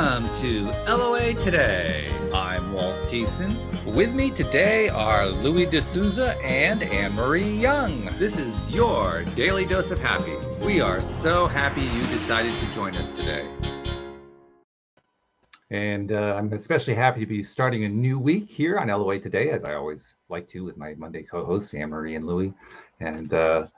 Welcome to LOA Today. I'm Walt Thiessen. With me today are Louis D'Souza and Anne-Marie Young. This is your Daily Dose of Happy. We are so happy you decided to join us today. And I'm especially happy to be starting a new week here on LOA Today, as I always like to with my Monday co-hosts, Anne-Marie and Louis. And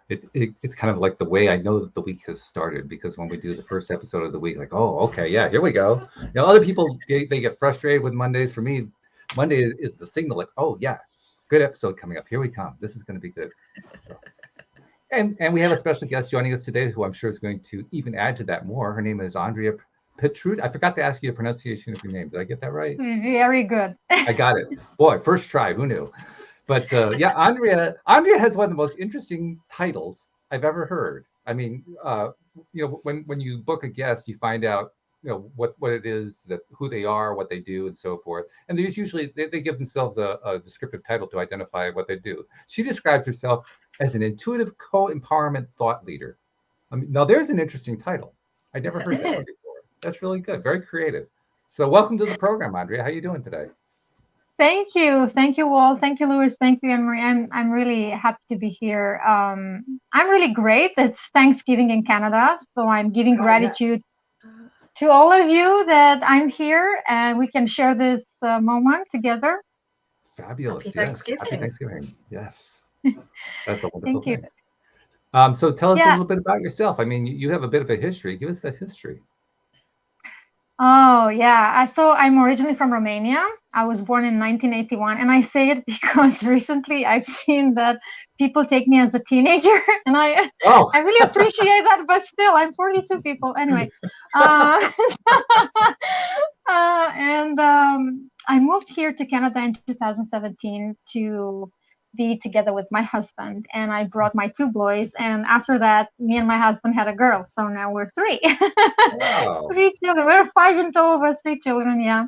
it's kind of like the way I know that the week has started, because when we do the first episode of the week, like, oh, okay, yeah, here we go. You know, other people, they get frustrated with Mondays. For me, Monday is the signal, like, oh, yeah, good episode coming up. Here we come. This is going to be good. So, and we have a special guest joining us today, who I'm sure is going to even add to that more. Her name is Andrea Petrut. I forgot to ask you the pronunciation of your name. Did I get that right? Very good. I got it. Boy, first try. Who knew? But yeah, Andrea has one of the most interesting titles I've ever heard. I mean, you know, when you book a guest, you find out, you know, what it is, that who they are, what they do, and so forth. And there's usually they give themselves a descriptive title to identify what they do. She describes herself as an intuitive co-empowerment thought leader. I mean, now there's an interesting title. I never heard that one before. That's really good. Very creative. So welcome to the program, Andrea. How are you doing today? Thank you, Walt. Thank you, Louis. Thank you, Anne-Marie. I'm really happy to be here. I'm really great. It's Thanksgiving in Canada, so I'm giving gratitude to all of you that I'm here and we can share this moment together. Fabulous. Happy Thanksgiving. Yes. Happy Thanksgiving. Yes. That's a wonderful Thank you. thing. So tell us a little bit about yourself. I mean, you have a bit of a history. Give us that history. Oh, yeah. So I'm originally from Romania. I was born in 1981. And I say it because recently I've seen that people take me as a teenager. And I really appreciate that. But still, I'm 42 people. Anyway. I moved here to Canada in 2017 to be together with my husband, and I brought my two boys, and after that me and my husband had a girl, so now we're three. Wow. 3 children. We're 5 in total, but 3 children. Yeah.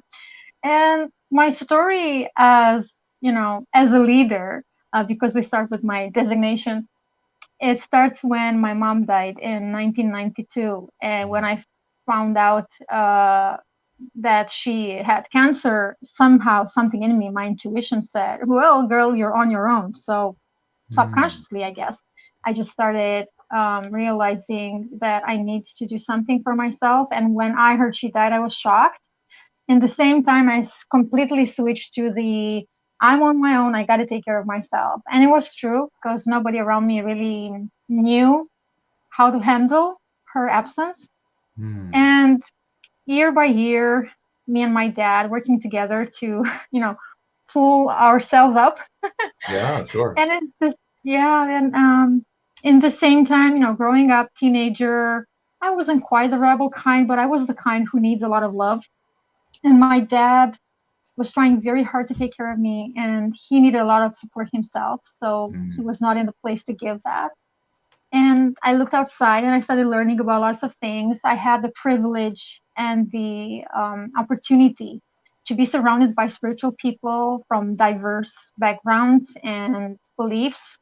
And my story, as you know, as a leader, because we start with my designation, it starts when my mom died in 1992, and when I found out that she had cancer, somehow something in me, my intuition said, well, girl, you're on your own. So subconsciously, I guess, I just started realizing that I need to do something for myself. And when I heard she died, I was shocked. In the same time, I completely switched to the I'm on my own, I got to take care of myself. And it was true, because nobody around me really knew how to handle her absence. And year by year, me and my dad working together to, you know, pull ourselves up. Yeah, sure. And in the same time, you know, growing up, teenager, I wasn't quite the rebel kind, but I was the kind who needs a lot of love. And my dad was trying very hard to take care of me, and he needed a lot of support himself. So he was not in the place to give that. And I looked outside and I started learning about lots of things. I had the privilege and the opportunity to be surrounded by spiritual people from diverse backgrounds and beliefs.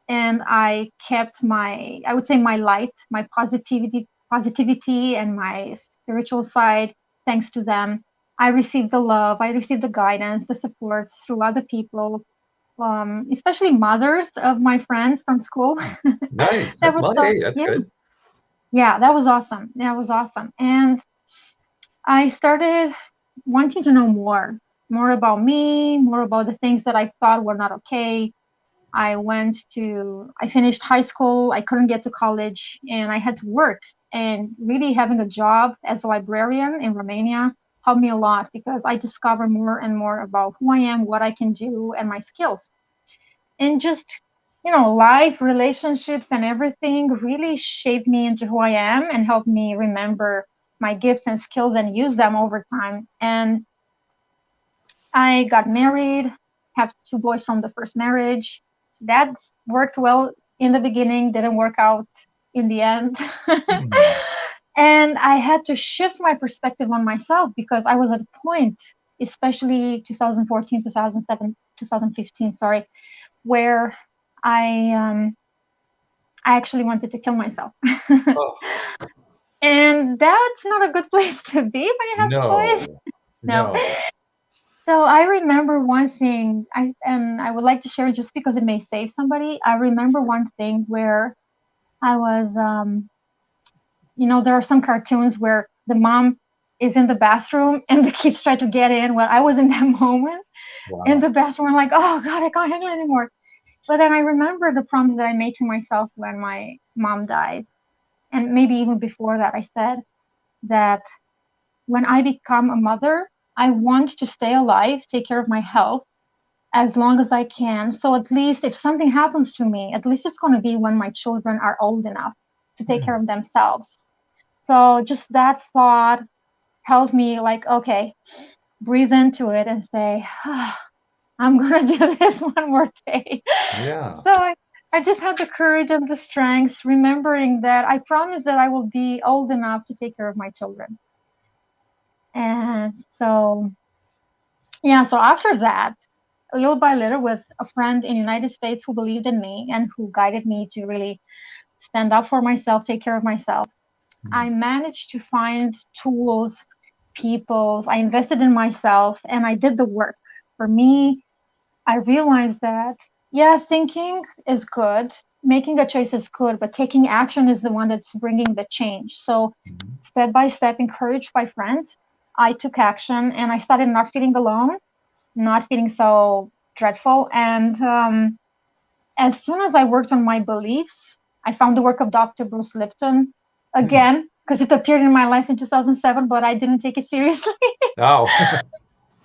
And I kept my light, my positivity and my spiritual side, thanks to them. I received the love, I received the guidance, the support through other people, especially mothers of my friends from school. Nice. That's good. Yeah, that was awesome. And I started wanting to know more about me, more about the things that I thought were not okay. I finished high school, I couldn't get to college, and I had to work. And really having a job as a librarian in Romania helped me a lot, because I discovered more and more about who I am, what I can do, and my skills. And just, you know, life, relationships, and everything really shaped me into who I am and helped me remember my gifts and skills and use them over time. And I got married, have 2 boys from the first marriage. That worked well in the beginning, didn't work out in the end. And I had to shift my perspective on myself, because I was at a point, especially 2014, 2015, where I actually wanted to kill myself. And that's not a good place to be when you have choice. No, No. no. So I remember one thing, and I would like to share just because it may save somebody. I remember one thing where I was, there are some cartoons where the mom is in the bathroom and the kids try to get in. Well, I was in that moment in Wow. the bathroom. I'm like, oh God, I can't handle it anymore. But then I remember the promise that I made to myself when my mom died. And maybe even before that, I said that when I become a mother, I want to stay alive, take care of my health as long as I can. So at least if something happens to me, at least it's going to be when my children are old enough to take care of themselves. So just that thought helped me, like, okay, breathe into it and say, I'm going to do this one more day. Yeah. So I just had the courage and the strength, remembering that I promised that I will be old enough to take care of my children. And so, yeah, so after that, little by little, with a friend in the United States who believed in me and who guided me to really stand up for myself, take care of myself, I managed to find tools, people. I invested in myself and I did the work. For me, I realized that, yeah, thinking is good, making a choice is good, but taking action is the one that's bringing the change. So, step by step, encouraged by friends, I took action and I started not feeling alone, not feeling so dreadful. And as soon as I worked on my beliefs, I found the work of Dr. Bruce Lipton again, because it appeared in my life in 2007, but I didn't take it seriously. Oh.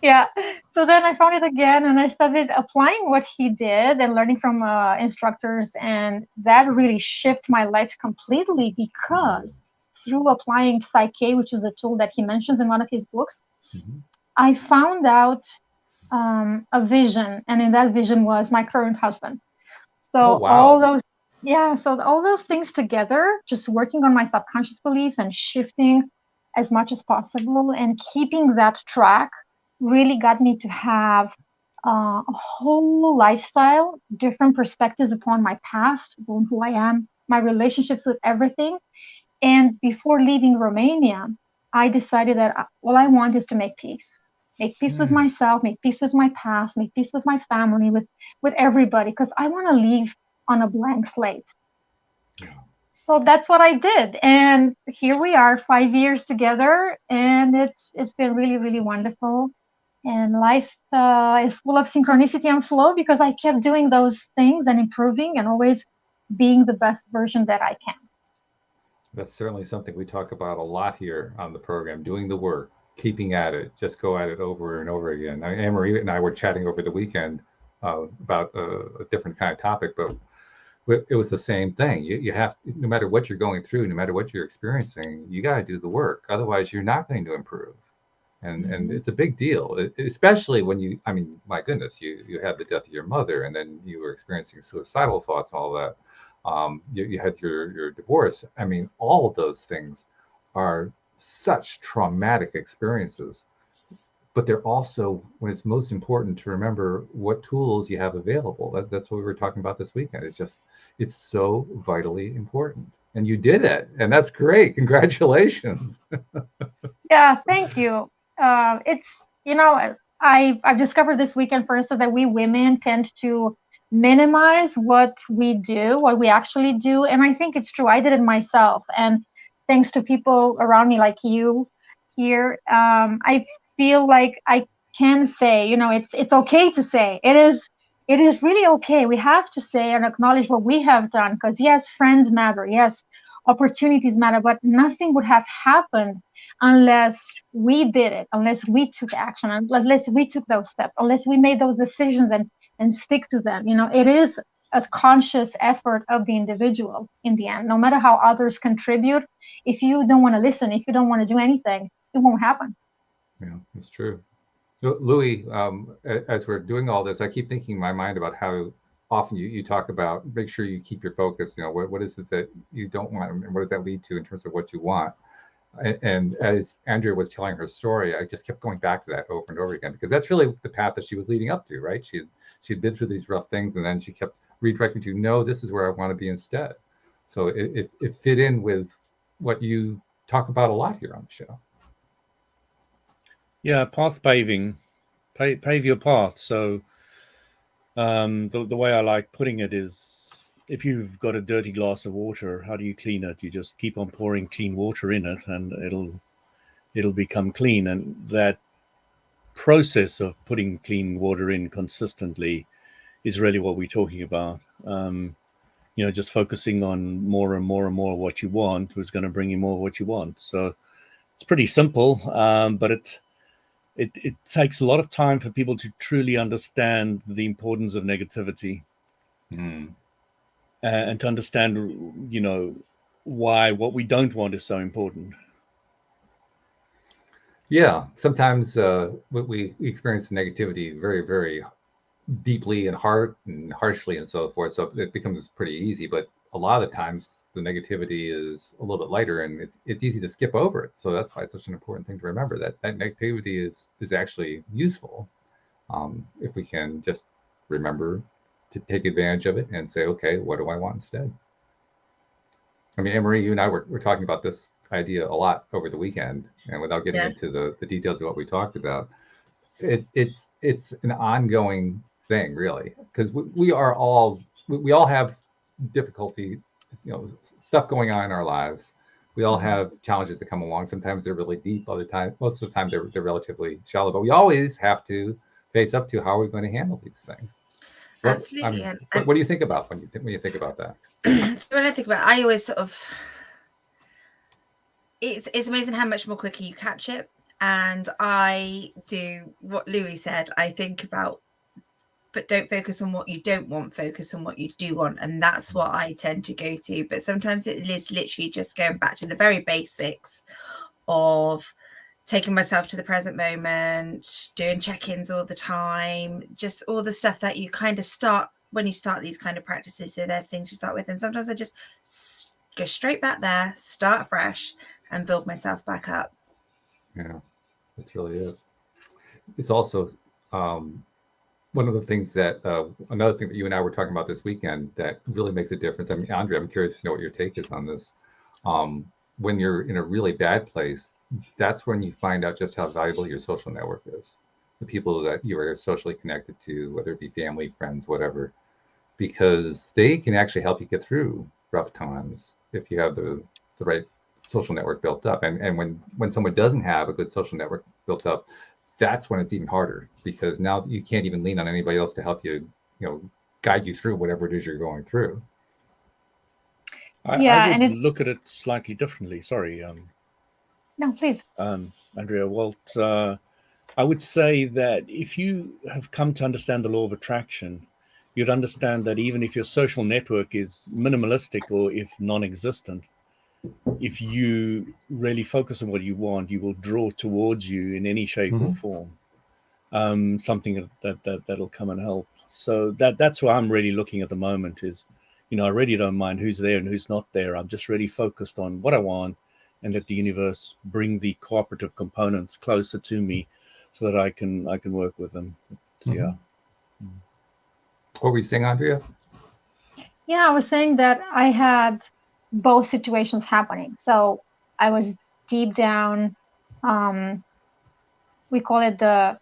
Yeah. So then I found it again and I started applying what he did and learning from instructors. And that really shifted my life completely because through applying Psyche, which is a tool that he mentions in one of his books, I found out a vision. And in that vision was my current husband. Oh, So wow. all those things together, just working on my subconscious beliefs and shifting as much as possible and keeping that track really got me to have a whole lifestyle, different perspectives upon my past, upon who I am, my relationships with everything. And before leaving Romania, I decided that all I want is to make peace. Make peace with myself, make peace with my past, make peace with my family, with everybody, because I want to leave on a blank slate. So that's what I did. And here we are, 5 years together, and it's been really, really wonderful. And life is full of synchronicity and flow because I kept doing those things and improving and always being the best version that I can. That's certainly something we talk about a lot here on the program, doing the work, keeping at it, just go at it over and over again. Anne-Marie and I were chatting over the weekend about a different kind of topic, but it was the same thing. You have, no matter what you're going through, no matter what you're experiencing, you got to do the work. Otherwise, you're not going to improve. And it's a big deal, especially when you, I mean, my goodness, you had the death of your mother, and then you were experiencing suicidal thoughts and all that. You had your divorce. I mean, all of those things are such traumatic experiences, but they're also, when it's most important, to remember what tools you have available. That's what we were talking about this weekend. It's so vitally important. And you did it, and that's great. Congratulations. Yeah, thank you. It's, I've discovered this weekend, for instance, that we women tend to minimize what we do, what we actually do. And I think it's true. I did it myself. And thanks to people around me like you here, I feel like I can say, it's okay to say. It is really okay. We have to say and acknowledge what we have done because yes, friends matter. Yes, opportunities matter, but nothing would have happened unless we did it, unless we took action, unless we took those steps, unless we made those decisions and stick to them. It is a conscious effort of the individual in the end. No matter how others contribute, if you don't want to listen, if you don't want to do anything, it won't happen. Yeah, it's true. Louis, as we're doing all this, I keep thinking in my mind about how often you talk about make sure you keep your focus. What is it that you don't want, and what does that lead to in terms of what you want? And as Andrea was telling her story, I just kept going back to that over and over again because that's really the path that she was leading up to, right? She'd been through these rough things, and then she kept redirecting to, no, this is where I want to be instead. So it fit in with what you talk about a lot here on the show. Yeah, path paving, pave your path. So the way I like putting it is, if you've got a dirty glass of water, how do you clean it? You just keep on pouring clean water in it, and it'll become clean. And that process of putting clean water in consistently is really what we're talking about. Just focusing on more and more and more what you want is going to bring you more of what you want. So it's pretty simple, but it takes a lot of time for people to truly understand the importance of negativity, and to understand, why what we don't want is so important. Yeah, sometimes we experience negativity very, very deeply and hard and harshly and so forth. So it becomes pretty easy. But a lot of the times the negativity is a little bit lighter, and it's easy to skip over it. So that's why it's such an important thing to remember, that negativity is actually useful, if we can just remember to take advantage of it and say, okay, what do I want instead? I mean, Anne-Marie, you and I were talking about this idea a lot over the weekend, and without getting into the details of what we talked about, it's an ongoing thing, really, because we all have difficulty, stuff going on in our lives. We all have challenges that come along. Sometimes they're really deep. Most of the time they're relatively shallow. But we always have to face up to how we're going to handle these things. Absolutely. What do you think about when you think about that? So when I think about it, I always sort of, it's amazing how much more quicker you catch it. And I do what Louis said. I think about, but don't focus on what you don't want, focus on what you do want. And that's what I tend to go to. But sometimes it is literally just going back to the very basics of taking myself to the present moment, doing check-ins all the time, just all the stuff that you kind of start when you start these kind of practices. So they're things you start with. And sometimes I just go straight back there, start fresh, and build myself back up. Yeah, that's really it. It's also one of the things that, another thing that you and I were talking about this weekend that really makes a difference. I mean, Andrea, I'm curious to know what your take is on this. When you're in a really bad place, that's when you find out just how valuable your social network is. The people that you are socially connected to, whether it be family, friends, whatever, because they can actually help you get through rough times if you have the right social network built up. And when someone doesn't have a good social network built up, that's when it's even harder, because now you can't even lean on anybody else to help you, guide you through whatever it is you're going through. I would look at it slightly differently. Sorry. No, please. Andrea, Walt, I would say that if you have come to understand the law of attraction, you'd understand that even if your social network is minimalistic or if non-existent, if you really focus on what you want, you will draw towards you in any shape or form something that'll come and help. So that's what I'm really looking at the moment is, I really don't mind who's there and who's not there. I'm just really focused on what I want and let the universe bring the cooperative components closer to me so that I can work with them. Yeah. What were you saying, Andrea? Yeah, I was saying that I had both situations happening. So I was deep down, we call it the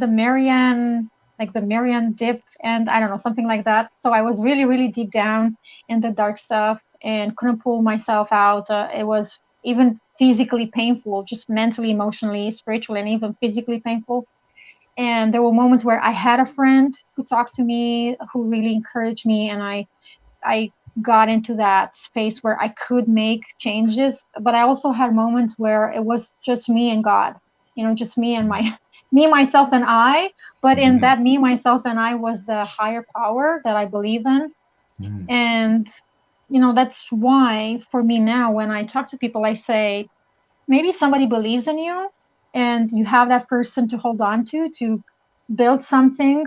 Marianne, like the Marianne dip, and I don't know, something like that. So I was really, really deep down in the dark stuff and couldn't pull myself out. It was even physically painful, just mentally, emotionally, spiritually, and even physically painful. And there were moments where I had a friend who talked to me, who really encouraged me, and I got into that space where I could make changes. But I also had moments where it was just me and God, just me and myself and I. But in that me, myself, and I was the higher power that I believe in. And, that's why for me now, when I talk to people, I say, maybe somebody believes in you and you have that person to hold on to build something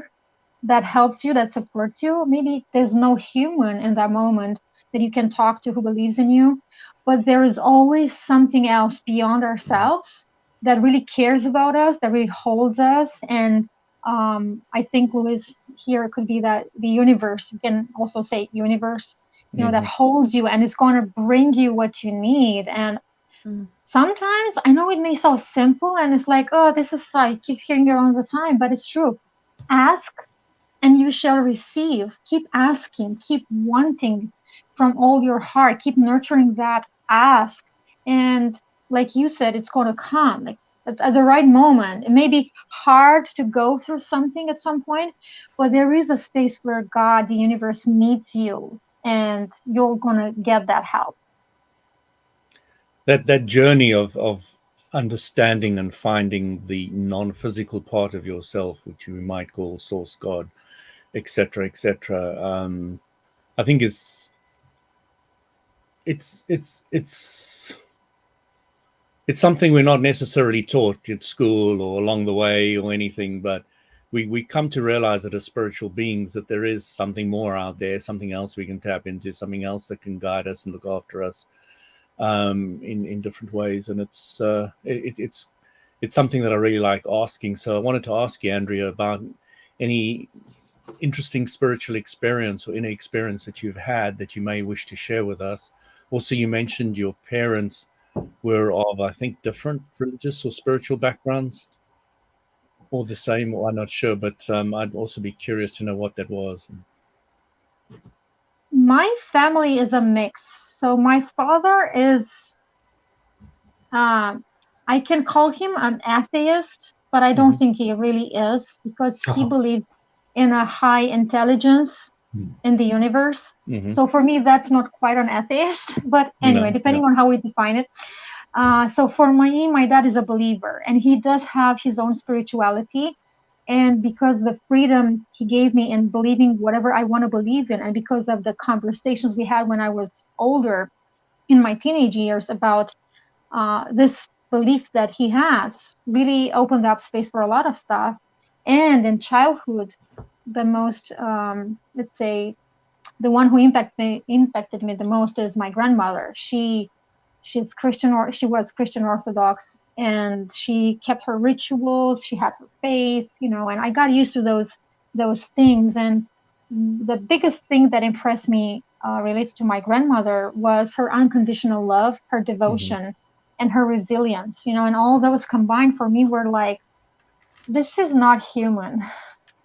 that helps you, that supports you. Maybe there's no human in that moment that you can talk to who believes in you, but there is always something else beyond ourselves that really cares about us, that really holds us. And I think, Louis, here could be that the universe, you can also say universe, that holds you and is going to bring you what you need. And Sometimes I know it may sound simple and it's like, oh, this is, I keep hearing it all the time, but it's true. Ask and you shall receive. Keep asking, keep wanting from all your heart, keep nurturing that ask. And like you said, it's going to come like at the right moment. It may be hard to go through something at some point, but there is a space where God, the universe, meets you and you're going to get that help. That journey of understanding and finding the non-physical part of yourself, which you might call source God, etc., etc. I think it's something we're not necessarily taught at school or along the way or anything, but we come to realize that as spiritual beings that there is something more out there, something else we can tap into, something else that can guide us and look after us in different ways. And it's something that I really like asking. So I wanted to ask you, Andrea, about any interesting spiritual experience or inner experience that you've had that you may wish to share with us. Also, you mentioned your parents were of, I think, different religious or spiritual backgrounds, or the same, or I'm not sure, but I'd also be curious to know what that was. My family is a mix. So my father is, I can call him an atheist, but I don't think he really is, because he believes in a high intelligence in the universe. So for me, that's not quite an atheist, but anyway, depending on how we define it. So for me, my dad is a believer, and he does have his own spirituality. And because the freedom he gave me in believing whatever I want to believe in, and because of the conversations we had when I was older in my teenage years about this belief that he has, really opened up space for a lot of stuff. And in childhood, the most, let's say, the one who impacted me the most is my grandmother. She's Christian, or she was Christian Orthodox, and she kept her rituals. She had her faith, and I got used to those things. And the biggest thing that impressed me related to my grandmother was her unconditional love, her devotion, and her resilience. And all those combined for me were like, this is not human.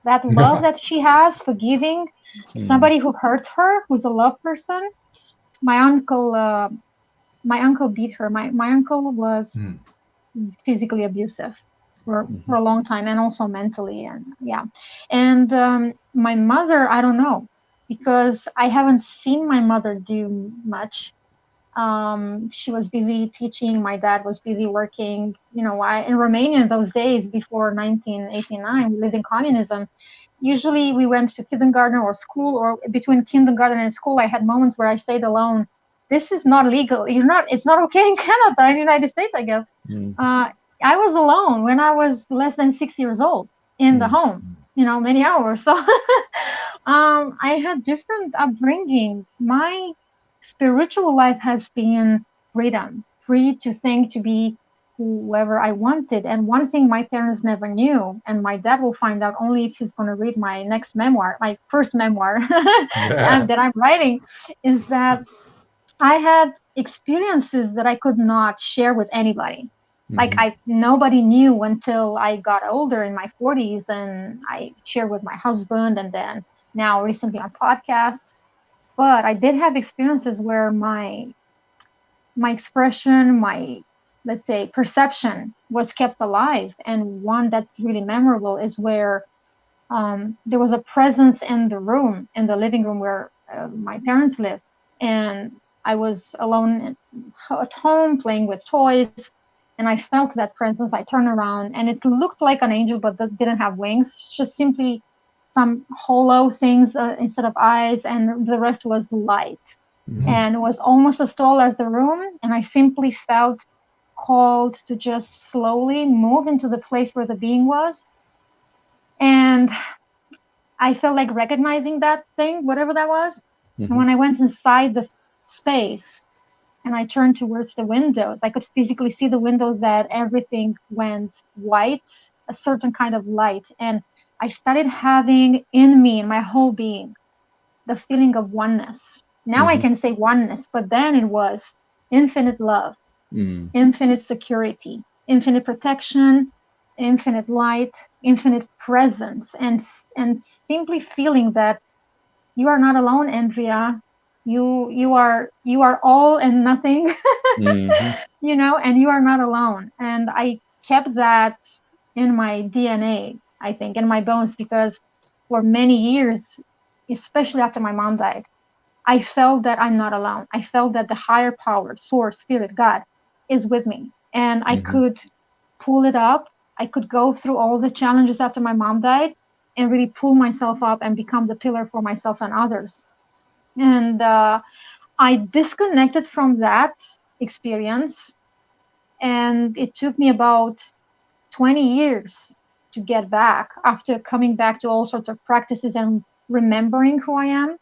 That love that she has, forgiving somebody who hurt her, who's a love person. My uncle beat her. My uncle was physically abusive for a long time, and also mentally. And and my mother, I don't know, because I haven't seen my mother do much. She was busy teaching. My dad was busy working. In Romania in those days before 1989, we lived in communism. Usually we went to kindergarten or school, or between kindergarten and school, I had moments where I stayed alone. This is not legal. It's not okay in Canada, in the United States, I guess. I was alone when I was less than 6 years old in the home, many hours. So I had different upbringing. My spiritual life has been freedom, free to think, to be whoever I wanted. And one thing my parents never knew, and my dad will find out only if he's going to read my next memoir, my first memoir that I'm writing, is that I had experiences that I could not share with anybody. Like nobody knew until I got older in my 40s, and I shared with my husband, and then now recently on podcasts. But I did have experiences where my expression, my, let's say, perception was kept alive. And one that's really memorable is where there was a presence in the room, in the living room where my parents lived. And I was alone at home playing with toys, and I felt that presence. I turned around, and it looked like an angel, but that didn't have wings, just simply some hollow things instead of eyes, and the rest was light. And it was almost as tall as the room. And I simply felt called to just slowly move into the place where the being was. And I felt like recognizing that thing, whatever that was. And when I went inside the space and I turned towards the windows, I could physically see the windows, that everything went white, a certain kind of light. And I started having in me, in my whole being, the feeling of oneness. Now I can say oneness, but then it was infinite love, infinite security, infinite protection, infinite light, infinite presence, and simply feeling that you are not alone, Andrea. You are all and nothing, you know, and you are not alone. And I kept that in my DNA, I think, in my bones, because for many years, especially after my mom died, I felt that I'm not alone. I felt that the higher power, source, spirit, God, is with me. And I could pull it up. I could go through all the challenges after my mom died and really pull myself up and become the pillar for myself and others. And I disconnected from that experience. And it took me about 20 years to get back after coming back to all sorts of practices and remembering who I am.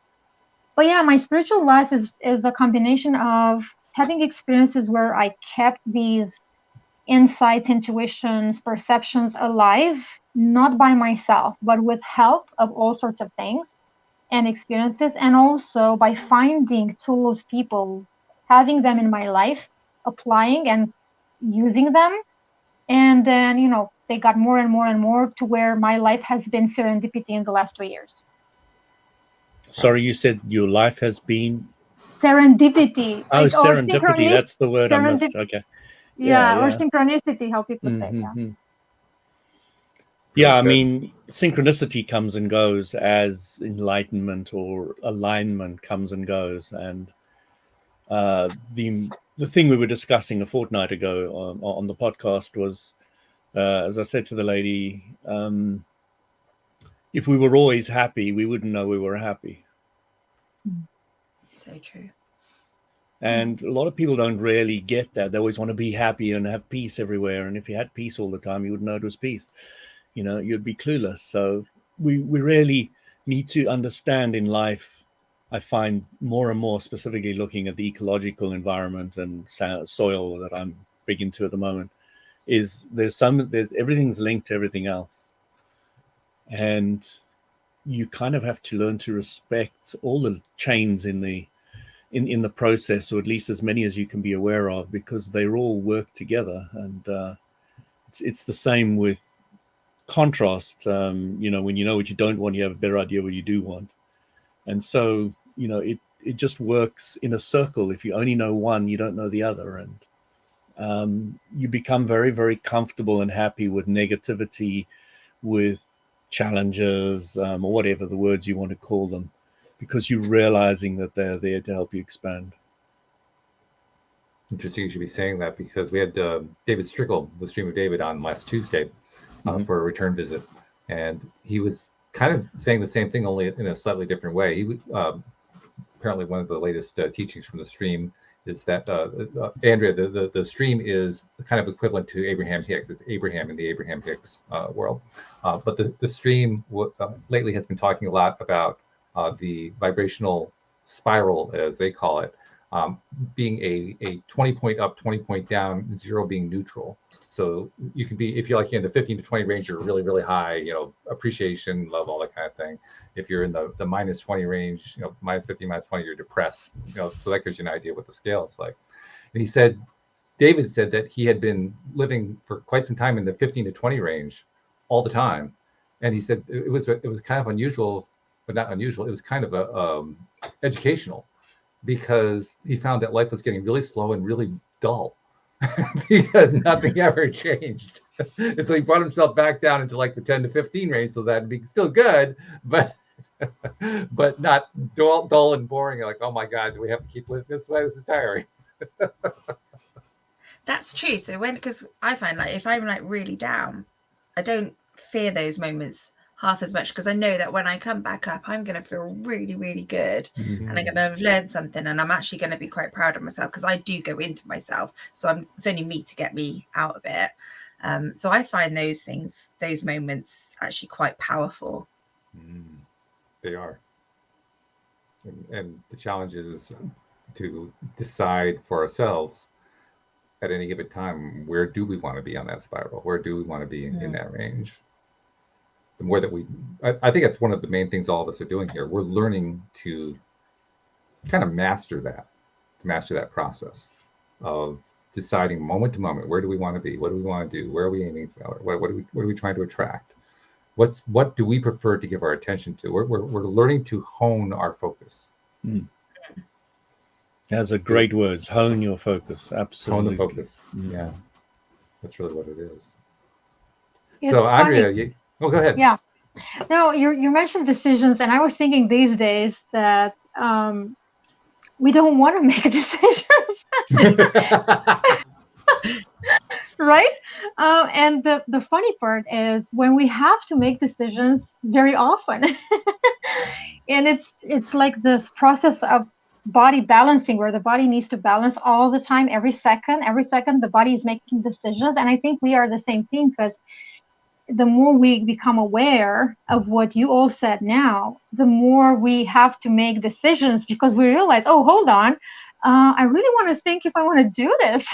But yeah, my spiritual life is a combination of having experiences where I kept these insights, intuitions, perceptions alive, not by myself, but with help of all sorts of things and experiences, and also by finding tools, people, having them in my life, applying and using them. And then, you know, they got more and more and more to where my life has been serendipity in the last 2 years. Sorry, you said your life has been Serendipity. or serendipity. That's the word I missed. Okay. Yeah, or synchronicity, how people say. Yeah. Yeah, I mean, synchronicity comes and goes as enlightenment or alignment comes and goes. And the thing we were discussing a fortnight ago on the podcast was, as I said to the lady, if we were always happy, we wouldn't know we were happy. So true. And a lot of people don't really get that. They always want to be happy and have peace everywhere. And if you had peace all the time, you wouldn't know it was peace. You know, you'd be clueless. So we really need to understand in life, I find more and more, specifically looking at the ecological environment and soil that I'm big into at the moment, is there's everything's linked to everything else. And you kind of have to learn to respect all the chains in the process, or at least as many as you can be aware of, because they all work together. And it's the same with contrast. You know, when you know what you don't want, you have a better idea what you do want. And so, you know, it just works in a circle. If you only know one, you don't know the other. And you become very, very comfortable and happy with negativity, with challenges, or whatever the words you want to call them, because you're realizing that they're there to help you expand. Interesting you should be saying that, because we had David Strickle, the Stream of David, on last Tuesday for a return visit. And he was kind of saying the same thing, only in a slightly different way. He apparently one of the latest teachings from the stream is that, Andrea, the stream is kind of equivalent to Abraham Hicks. It's Abraham in the Abraham Hicks world. But the stream lately has been talking a lot about the vibrational spiral, as they call it, being a 20 point up, 20 point down, 0 being neutral. So you can be, if you're like in the 15 to 20 range, you're really, really high, you know, appreciation, love, all that kind of thing. If you're in the minus 20 range, you know, minus 50, minus 20, you're depressed, you know, so that gives you an idea what the scale is like. And he said, David said that he had been living for quite some time in the 15 to 20 range all the time. And he said it was kind of unusual, but not unusual. It was kind of educational, because he found that life was getting really slow and really dull because nothing ever changed. And so he brought himself back down into like the 10 to 15 range, so that'd be still good, but not dull and boring. Like, oh my God, do we have to keep living this way? This is tiring. That's true. So because I find, like, if I'm like really down, I don't fear those moments half as much, because I know that when I come back up, I'm going to feel really, really good, and I'm going to have learned something, and I'm actually going to be quite proud of myself, because I do go into myself. So it's only me to get me out of it. So I find those moments actually quite powerful. They are. And the challenge is to decide for ourselves at any given time, where do we want to be on that spiral? Where do we want to be in that range? The more that I think that's one of the main things all of us are doing here. We're learning to kind of master that process of deciding moment to moment, where do we want to be? What do we want to do? Where are we aiming for? What are we trying to attract? What do we prefer to give our attention to? We're learning to hone our focus. That's a great words. Hone your focus. Absolutely. Hone the focus. Yeah. That's really what it is. It's So Andrea, funny. go ahead. Yeah. No, you mentioned decisions, and I was thinking these days that we don't want to make decisions, right? And the funny part is when we have to make decisions very often, and it's like this process of body balancing where the body needs to balance all the time, every second the body is making decisions. And I think we are the same thing, because the more we become aware of what you all said now, the more we have to make decisions, because we realize, oh, hold on, I really want to think if I want to do this,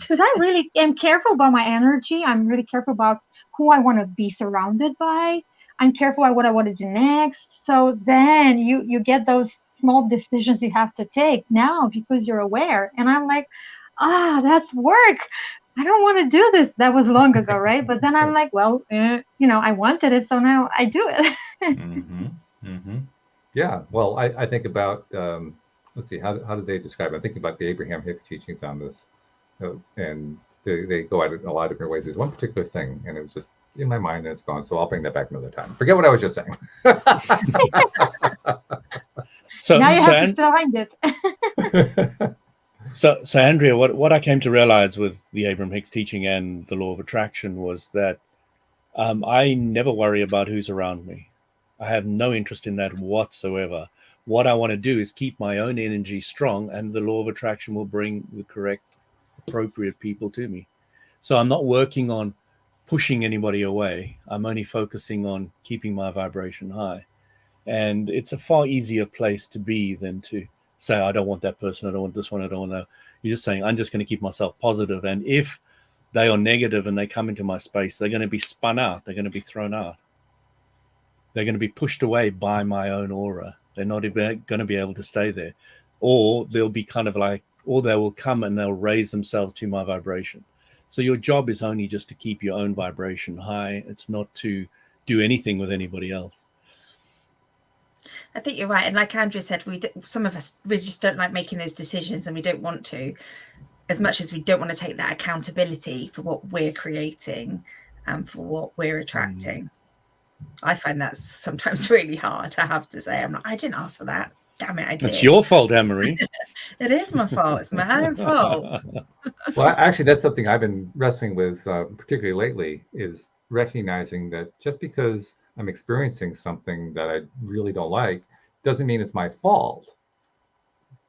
because I really am careful about my energy. I'm really careful about who I want to be surrounded by. I'm careful about what I want to do next. So then you get those small decisions you have to take now because you're aware. And I'm like, that's work. I don't want to do this. That was long ago, right? But then I'm like, well, I wanted it, so now I do it. Yeah. Well, I think about, let's see, how do they describe it? I'm thinking about the Abraham Hicks teachings on this, and they go at it in a lot of different ways. There's one particular thing, and it was just in my mind, and it's gone. So I'll bring that back another time. Forget what I was just saying. So now you have to find it. So Andrea, what I came to realize with the Abraham Hicks teaching and the law of attraction was that I never worry about who's around me. I have no interest in that whatsoever. What I want to do is keep my own energy strong, and the law of attraction will bring the correct, appropriate people to me. So I'm not working on pushing anybody away. I'm only focusing on keeping my vibration high. And it's a far easier place to be than to say, I don't want that person, I don't want this one, I don't want that. You're just saying, I'm just going to keep myself positive. And if they are negative and they come into my space, they're going to be spun out. They're going to be thrown out. They're going to be pushed away by my own aura. They're not even going to be able to stay there. Or they'll be kind of like, or they will come and they'll raise themselves to my vibration. So your job is only just to keep your own vibration high. It's not to do anything with anybody else. I think you're right. And like Andrea said, some of us really just don't like making those decisions, and we don't want to, as much as we don't want to take that accountability for what we're creating and for what we're attracting. I find that sometimes really hard, I have to say. I didn't ask for that. Damn it, I did. It's your fault, Anne-Marie. It is my fault. It's my own fault. Well, actually, that's something I've been wrestling with, particularly lately, is recognizing that just because I'm experiencing something that I really don't like doesn't mean it's my fault.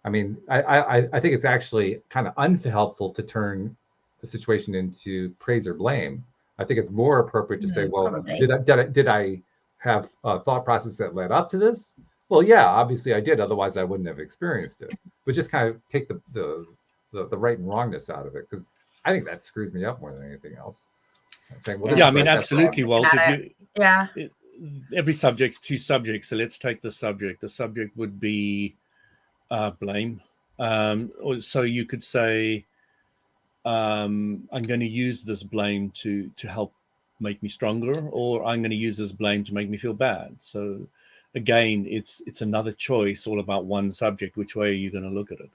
I mean, I think it's actually kind of unhelpful to turn the situation into praise or blame. I think it's more appropriate to say, well, probably. did I have a thought process that led up to this? Well, yeah, obviously I did. Otherwise, I wouldn't have experienced it. But just kind of take the right and wrongness out of it, because I think that screws me up more than anything else. Saying, well, yeah, I mean, absolutely, Walt. Yeah. Every subject's two subjects. So let's take the subject. The subject would be blame. So you could say, I'm going to use this blame to help make me stronger, or I'm going to use this blame to make me feel bad. So again, it's another choice, all about one subject. Which way are you going to look at it?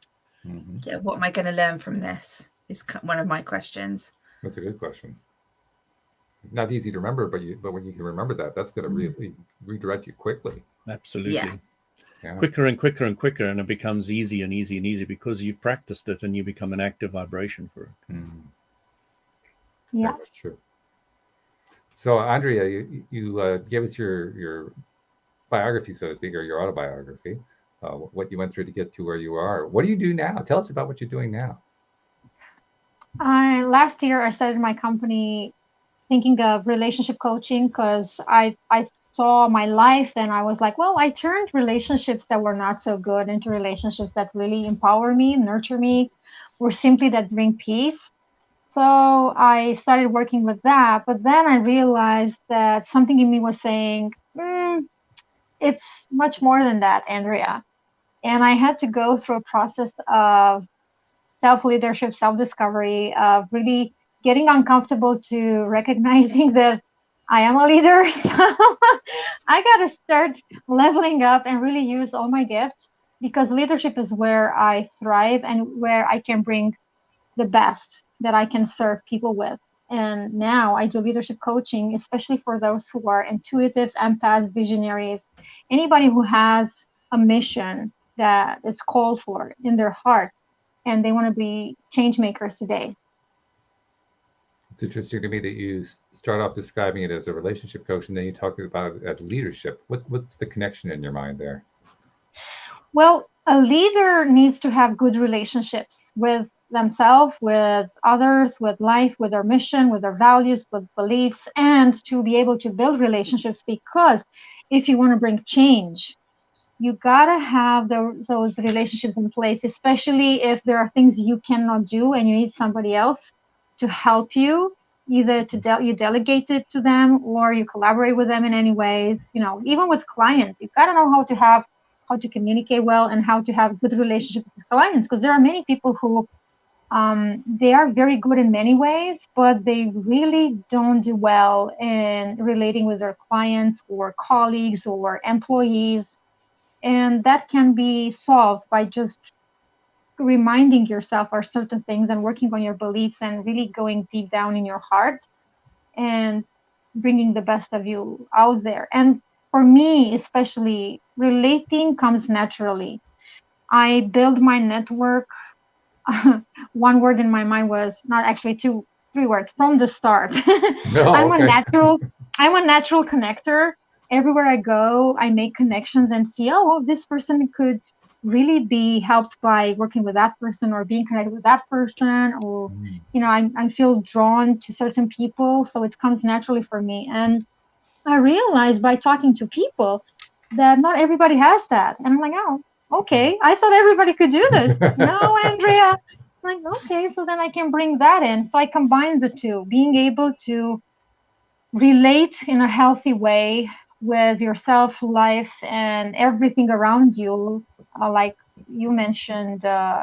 Mm-hmm. Yeah, what am I going to learn from this is one of my questions. That's a good question. Not easy to remember, but when you can remember that, that's going to really redirect you quickly. Absolutely. Yeah. Quicker and quicker and quicker, and it becomes easy and easy and easy because you've practiced it and you become an active vibration for it. Mm-hmm. Yeah, that's true. So Andrea, you gave us your biography, so to speak, or your autobiography, what you went through to get to where you are. What do you do now? Tell us about what you're doing now. Last year I started my company thinking of relationship coaching, because I saw my life and I was like, well, I turned relationships that were not so good into relationships that really empower me, nurture me, or simply that bring peace. So I started working with that, but then I realized that something in me was saying, it's much more than that, Andrea. And I had to go through a process of self-leadership, self-discovery, really getting uncomfortable to recognizing that I am a leader. So I got to start leveling up and really use all my gifts, because leadership is where I thrive and where I can bring the best that I can serve people with. And now I do leadership coaching, especially for those who are intuitives, empaths, visionaries, anybody who has a mission that is called for in their heart and they want to be change makers today. It's interesting to me that you start off describing it as a relationship coach, and then you talk about it as leadership. What's the connection in your mind there? Well, a leader needs to have good relationships with themselves, with others, with life, with their mission, with their values, with beliefs, and to be able to build relationships, because if you want to bring change, you gotta have those relationships in place, especially if there are things you cannot do and you need somebody else to help you, either to you delegate it to them or you collaborate with them in any ways. You know, even with clients, you gotta know how to communicate well and how to have good relationships with clients, because there are many people who they are very good in many ways, but they really don't do well in relating with their clients or colleagues or employees. And that can be solved by just reminding yourself of certain things and working on your beliefs and really going deep down in your heart and bringing the best of you out there. And for me, especially, relating comes naturally. I build my network. One word in my mind was not actually three words from the start. No, I'm okay. I'm a natural connector. Everywhere I go, I make connections and see, oh, well, this person could really be helped by working with that person or being connected with that person, or you know, I feel drawn to certain people, so it comes naturally for me. And I realized by talking to people that not everybody has that, and I'm like, oh, okay, I thought everybody could do this. No, Andrea. I'm like, okay, so then I can bring that in. So I combine the two, being able to relate in a healthy way with yourself, life, and everything around you. Like you mentioned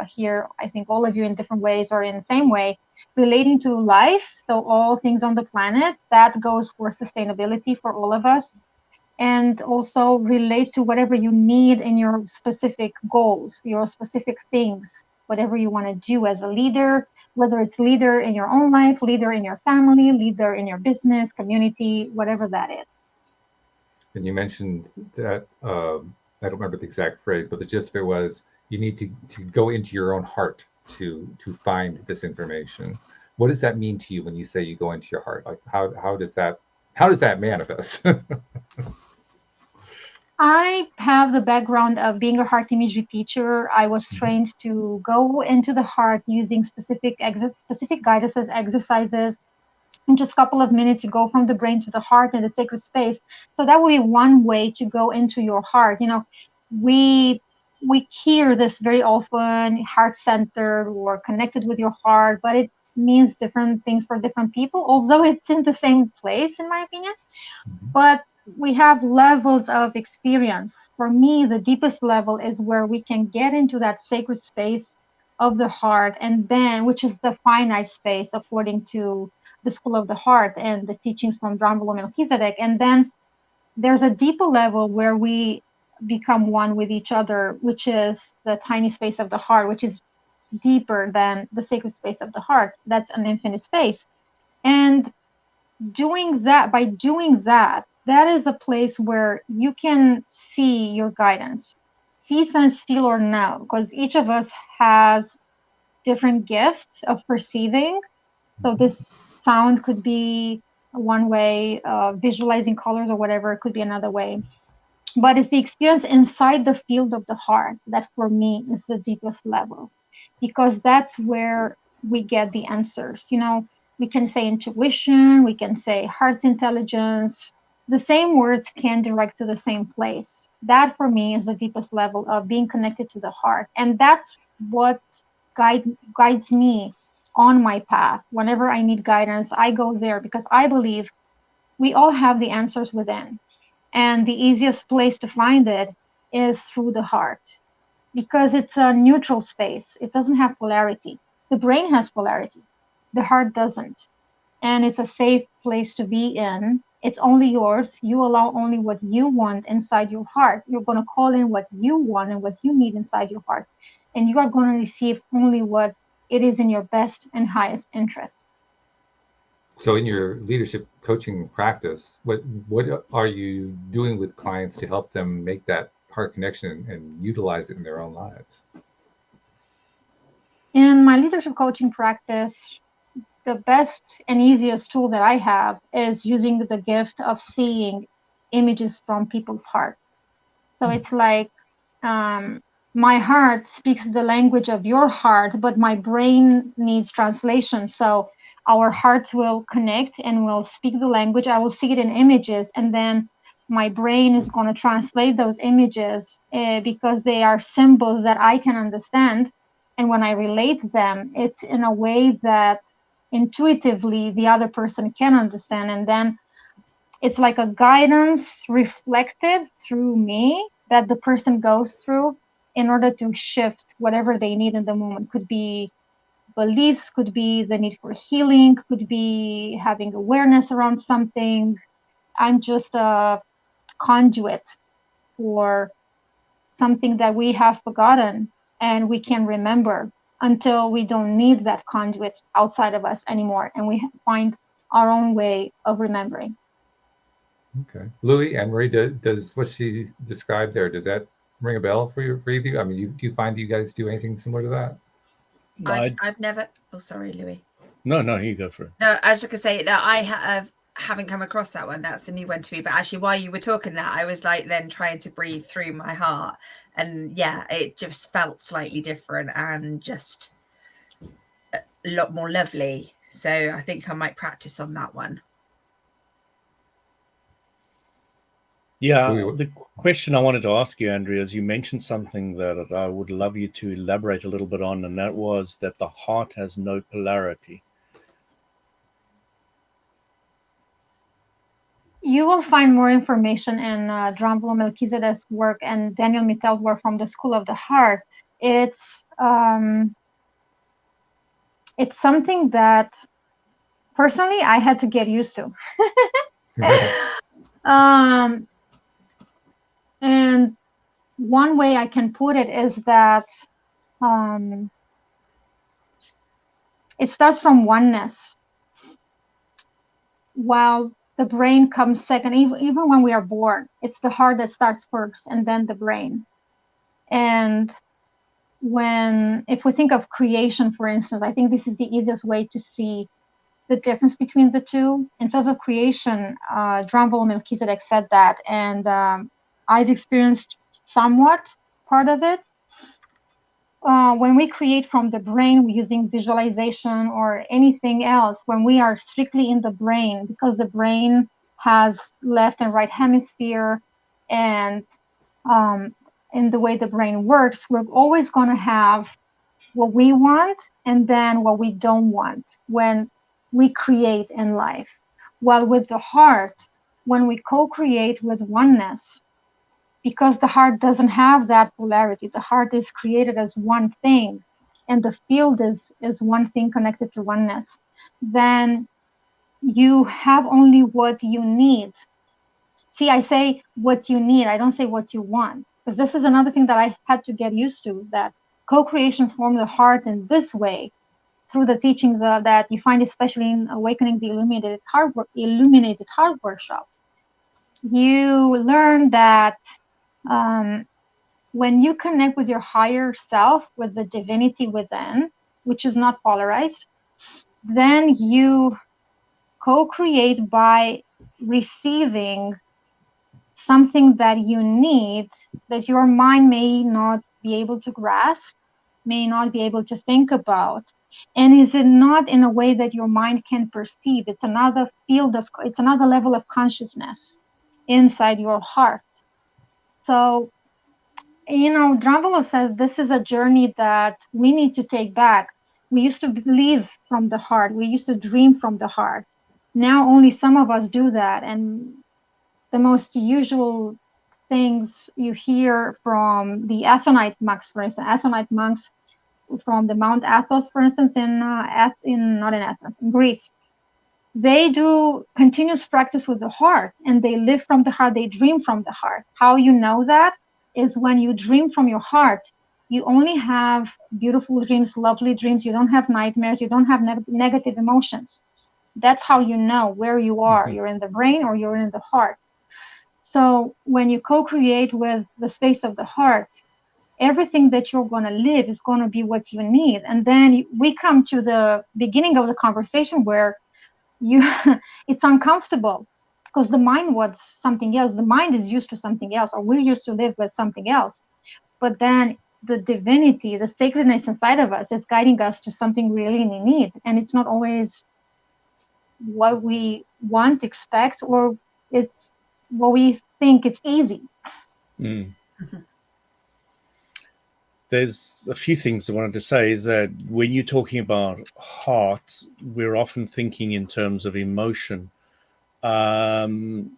here, I think all of you in different ways or in the same way, relating to life. So all things on the planet, that goes for sustainability for all of us. And also relate to whatever you need in your specific goals, your specific things, whatever you want to do as a leader, whether it's leader in your own life, leader in your family, leader in your business, community, whatever that is. And you mentioned that, I don't remember the exact phrase, but the gist of it was you need to go into your own heart to find this information. What does that mean to you when you say you go into your heart? Like how does that manifest? I have the background of being a heart imagery teacher. I was trained to go into the heart using specific guidances, exercises, in just a couple of minutes. You go from the brain to the heart and the sacred space. So that would be one way to go into your heart. You know, we hear this very often, heart-centered or connected with your heart, but it means different things for different people, although it's in the same place, in my opinion. But we have levels of experience. For me, the deepest level is where we can get into that sacred space of the heart, and then, which is the finite space according to the school of the heart and the teachings from Drambalo Melchizedek. And then there's a deeper level where we become one with each other, which is the tiny space of the heart, which is deeper than the sacred space of the heart. That's an infinite space. And by doing that, that is a place where you can see your guidance, see, sense, feel, or know, because each of us has different gifts of perceiving. So this sound could be one way, visualizing colors or whatever, it could be another way. But it's the experience inside the field of the heart that for me is the deepest level, because that's where we get the answers. You know, we can say intuition, we can say heart intelligence. The same words can direct to the same place. That for me is the deepest level of being connected to the heart. And that's what guides me on my path. Whenever I need guidance, I go there because I believe we all have the answers within. And the easiest place to find it is through the heart, because it's a neutral space. It doesn't have polarity. The brain has polarity. The heart doesn't. And it's a safe place to be in. It's only yours. You allow only what you want inside your heart. You're going to call in what you want and what you need inside your heart. And you are going to receive only what it is in your best and highest interest. So in your leadership coaching practice, what are you doing with clients to help them make that heart connection and utilize it in their own lives? In my leadership coaching practice, the best and easiest tool that I have is using the gift of seeing images from people's heart. So it's like my heart speaks the language of your heart, but my brain needs translation. So our hearts will connect and will speak the language. I will see it in images, and then my brain is going to translate those images because they are symbols that I can understand. And when I relate them, it's in a way that intuitively the other person can understand. And then it's like a guidance reflected through me that the person goes through in order to shift whatever they need in the moment. Could be beliefs, could be the need for healing, could be having awareness around something. I'm just a conduit for something that we have forgotten and we can remember until we don't need that conduit outside of us anymore, and we find our own way of remembering. Okay, Louis, Anne-Marie, does what she described there, does that ring a bell for you? I mean, do you find you guys do anything similar to that? I've never. Oh, sorry, Louis. No, you go for it. No, I was just gonna say that I haven't come across that one. That's a new one to me. But actually, while you were talking that, I was like then trying to breathe through my heart, and yeah, it just felt slightly different and just a lot more lovely. So I think I might practice on that one. Yeah, the question I wanted to ask you, Andrea, is you mentioned something that I would love you to elaborate a little bit on, and that was that the heart has no polarity. You will find more information in Drambula Melchizedek's work and Daniel Mittel's work from the School of the Heart. It's something that personally I had to get used to. And one way I can put it is that it starts from oneness, while the brain comes second. Even when we are born, it's the heart that starts first and then the brain. And if we think of creation, for instance, I think this is the easiest way to see the difference between the two. In terms of creation, Drambula Melchizedek said that, and I've experienced somewhat part of it. When we create from the brain using visualization or anything else, when we are strictly in the brain, because the brain has left and right hemisphere, and in the way the brain works, we're always going to have what we want and then what we don't want when we create in life. While with the heart, when we co-create with oneness, because the heart doesn't have that polarity, the heart is created as one thing, and the field is one thing connected to oneness, then you have only what you need. See, I say what you need, I don't say what you want, because this is another thing that I had to get used to, that co-creation formed the heart in this way, through the teachings that you find, especially in Awakening the Illuminated Heart Workshop. You learn that when you connect with your higher self, with the divinity within, which is not polarized, then you co-create by receiving something that you need, that your mind may not be able to grasp, may not be able to think about, and is it not in a way that your mind can perceive. It's another it's another level of consciousness inside your heart. So, Drambula says this is a journey that we need to take back. We used to live from the heart. We used to dream from the heart. Now only some of us do that. And the most usual things you hear from the Athonite monks, for instance, Athonite monks from the Mount Athos, for instance, not in Athens, in Greece. They do continuous practice with the heart, and they live from the heart. They dream from the heart. How you know that is when you dream from your heart, you only have beautiful dreams, lovely dreams. You don't have nightmares. You don't have negative emotions. That's how you know where you are. You're in the brain or you're in the heart. So when you co-create with the space of the heart, everything that you're going to live is going to be what you need. And then we come to the beginning of the conversation where it's uncomfortable because the mind wants something else. The mind is used to something else, or we're used to live with something else. But then the divinity, the sacredness inside of us is guiding us to something we really need. And it's not always what we want, expect, or it's what we think it's easy. There's a few things I wanted to say. Is that when you're talking about heart, we're often thinking in terms of emotion. I'm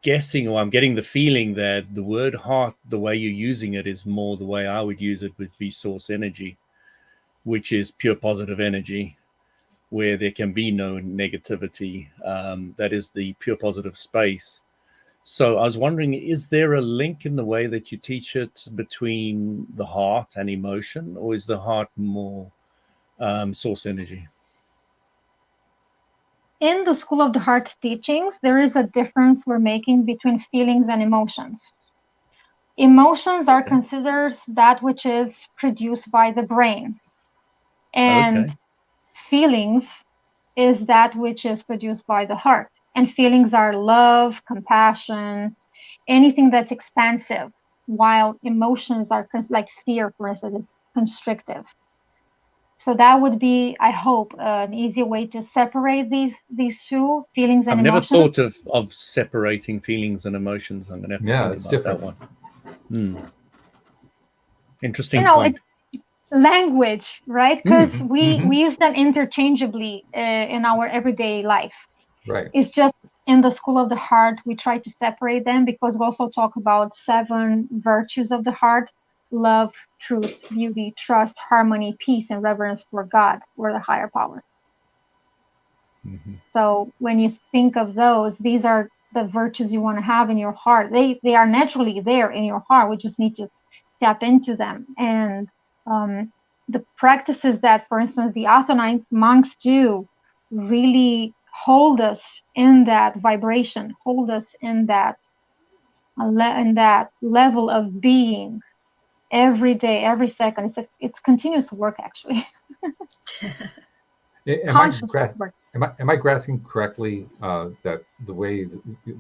guessing, or I'm getting the feeling that the word heart, the way you're using it, is more the way I would use it would be source energy, which is pure positive energy, where there can be no negativity. That is the pure positive space. So I was wondering, is there a link in the way that you teach it between the heart and emotion, or is the heart more source energy? In the School of the Heart teachings, there is a difference we're making between feelings and emotions. Emotions are considered that which is produced by the brain. And feelings is that which is produced by the heart. And feelings are love, compassion, anything that's expansive, while emotions are like fear, for instance, it's constrictive. So that would be, I hope, an easy way to separate these two, feelings and emotions. I've never thought of separating feelings and emotions. I'm going to have to think about that one. Interesting point. Language, right? Because we use them interchangeably in our everyday life. Right. It's just in the School of the Heart, we try to separate them because we also talk about 7 virtues of the heart: love, truth, beauty, trust, harmony, peace, and reverence for God, or the higher power. So when you think of those, these are the virtues you want to have in your heart. They are naturally there in your heart. We just need to tap into them. And the practices that, for instance, the Athonite monks do really hold us in that vibration, hold us in that level of being every day, every second. It's continuous work, actually. Am I grasping correctly that the way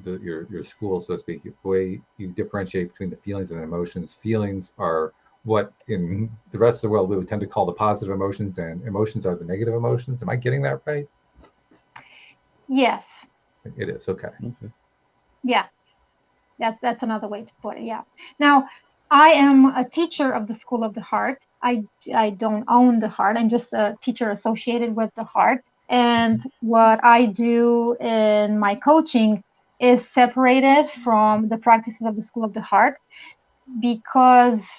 your school, so to speak, the way you differentiate between the feelings and emotions, feelings are what in the rest of the world we would tend to call the positive emotions, and emotions are the negative emotions? Am I getting that right? Yes. It is. Okay. Yeah. That's another way to put it. Yeah. Now, I am a teacher of the School of the Heart. I don't own the heart. I'm just a teacher associated with the heart. And what I do in my coaching is separated from the practices of the School of the Heart, because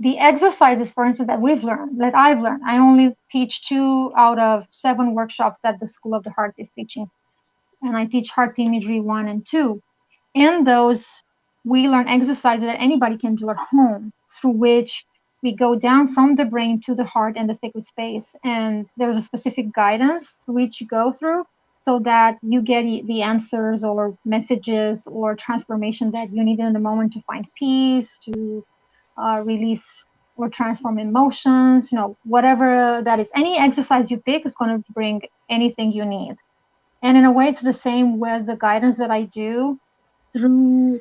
the exercises, for instance, that I've learned, I only teach 2 out of 7 workshops that the School of the Heart is teaching. And I teach Heart Imagery 1 and 2. In those, we learn exercises that anybody can do at home, through which we go down from the brain to the heart and the sacred space. And there's a specific guidance which you go through so that you get the answers or messages or transformation that you need in the moment to find peace, to release or transform emotions, whatever that is. Any exercise you pick is going to bring anything you need. And in a way, it's the same with the guidance that I do through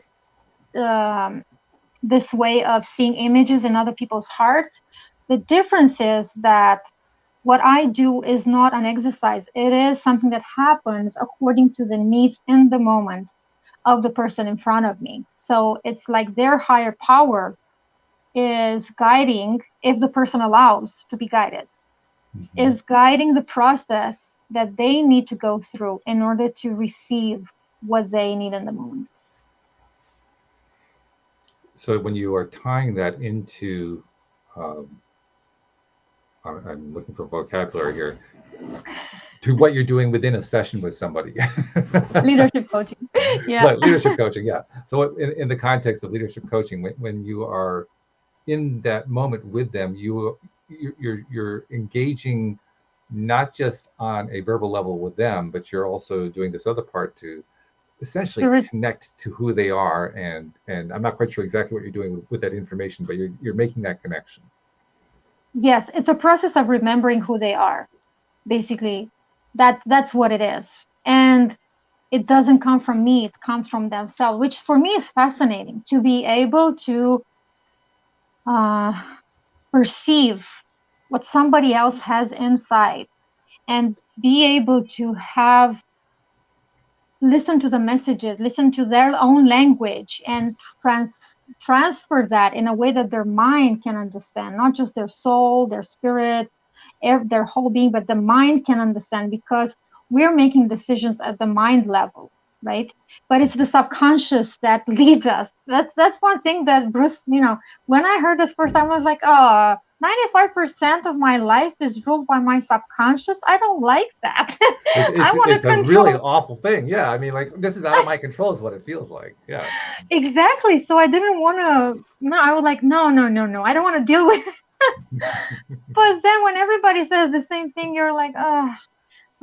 this way of seeing images in other people's hearts. The difference is that what I do is not an exercise. It is something that happens according to the needs in the moment of the person in front of me. So it's like their higher power is guiding, if the person allows to be guided, is guiding the process that they need to go through in order to receive what they need in the moment. So when you are tying that into, I'm looking for vocabulary here, to what you're doing within a session with somebody. Leadership coaching. Yeah. Right, leadership coaching, yeah. So in the context of leadership coaching, when you are in that moment with them, you're engaging not just on a verbal level with them, but you're also doing this other part to essentially connect to who they are, and I'm not quite sure exactly what you're doing with that information, but you're making that connection. Yes, it's a process of remembering who they are. Basically, that's what it is. And it doesn't come from me, it comes from themselves, which for me is fascinating, to be able to perceive what somebody else has inside and be able to listen to the messages, listen to their own language, and transfer that in a way that their mind can understand, not just their soul, their spirit, their whole being, but the mind can understand, because we're making decisions at the mind level, right? But it's the subconscious that leads us. That's one thing that Bruce, when I heard this first time, I was like, 95% of my life is ruled by my subconscious. I don't like that. It's a really awful thing. Yeah, I mean, like, this is out of my control is what it feels like. Yeah. Exactly. So I didn't want to. I was like, no. I don't want to deal with it. But then when everybody says the same thing, you're like,